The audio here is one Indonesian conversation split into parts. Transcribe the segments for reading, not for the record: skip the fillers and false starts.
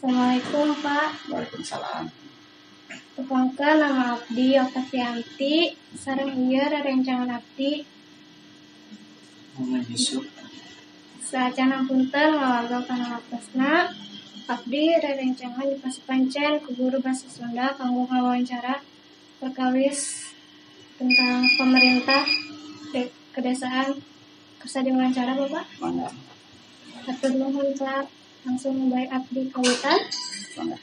Assalamualaikum Pak. Waalaikumsalam. Tepangkeun nama abdi Oktavianti sareng ieu rerencangan abdi. Muhammad Yusuf. Sacan punten ngawarga kana waktosna. Abdi rerencangan dipasipancen ku guru basa Sunda kanggo ngawawancara perkawis tentang pemerintah kedesaan. Kersa diwawancara Bapak? Mangga. Hatur nuhun Pak. Langsung baik abdi kawitan. Mangga.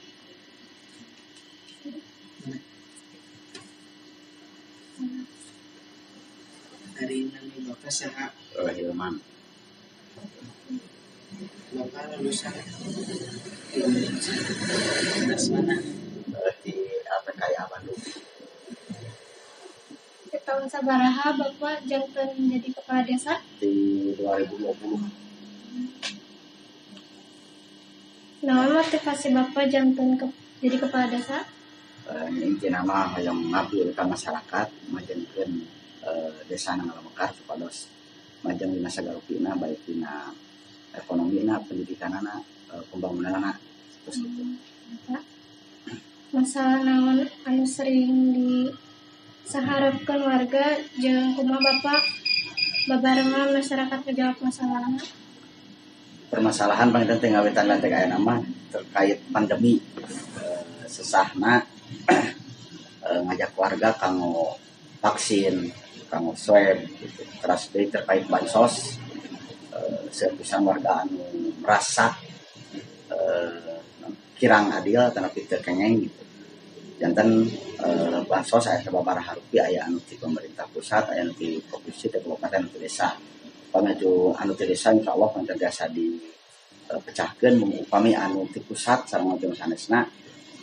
Hari ini Bapak sehat. Hilman. Bapak lulusan Universitas mana? Di APKI Bandung. Di tahun sabaraha Bapak janten menjadi kepala desa? Di 2020. Nah, motivasi Bapak janten jadi kepala desa? Ini nama yang mengabdi ka masyarakat, majengkeun desa na ngalamekar supados majeng dina sagarupina baik dina ekonomina, pendidikanana, pembangunanana terus gitu. Pak, masalah naon anu sering disaharapkeun warga jeung kumaha Bapak babarengan masyarakat ngejawab masalahna? Permasalahan paling penting ngawitan lantek aya nama terkait pandemi sesahna ngajak warga kanggo vaksin, kanggo swab gitu. Terus terkait bansos sepisan warga anu merasa kirang adil tanapi teu kengeng gitu. Janten bansos aya sababaraha rupiah aya anu ti pemerintah pusat, aya anu ti provinsi, ti kabupaten, ti desa. Upami anu ti desa insyaallah pancen biasa dipecahkeun upami anu ti pusat sareng jeung sanesna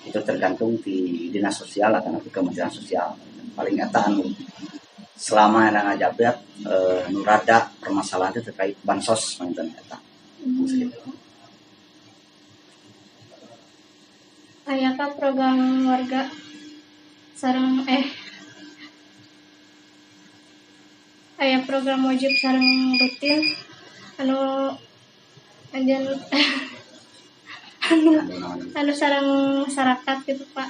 itu tergantung di dinas sosial atau nanti kementerian sosial. Paling eta anu selama yang ngajabat nu rada permasalahan itu terkait bansos paling eta. Ayakah program warga sareng aya program wajib sareng rutin anu anjeun anu sareng masyarakat gitu Pak?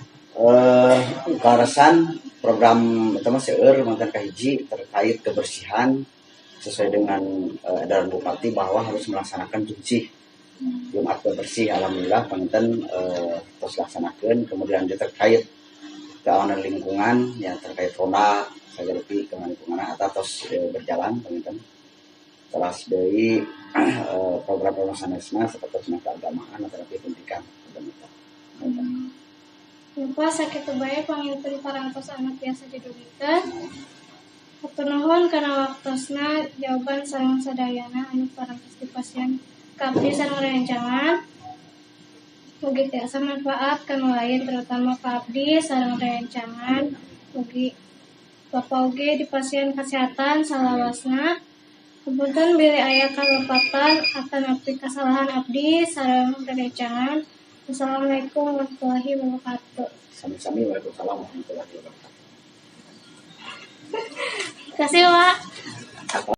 Karasan program utama seueur mangkan kahiji terkait kebersihan sesuai dengan edaran Bupati bahwa harus melaksanakan cuci Jumat bersih. Alhamdulillah panten terus laksanakeun. Kemudian terkait keamanan lingkungan yang terkait ronda sagareupi keamanan lingkungan terus berjalan panten. Terus dari program-program sanesna seperti keagamaan atau pendidikan Lupa sakit bae panginten parantos anak biasa didugikeun. Hatur nuhun kana waktosna jawaban sareng sadayana anu parantos dipasieun ka abdi sareng rerencangan. Mugi tiasa manfaat kanu lain terutama ka abdi sareng rerencangan. Mugi Bapak oge dipasieun kesehatan salawasna. Punten bilih aya kalopatan akan abdi kasalahan abdi sareng rerencangan. Assalamualaikum warahmatullahi wabarakatuh. Sami-sami. Waalaikumsalam warahmatullahi wabarakatuh. Terima kasih Pak.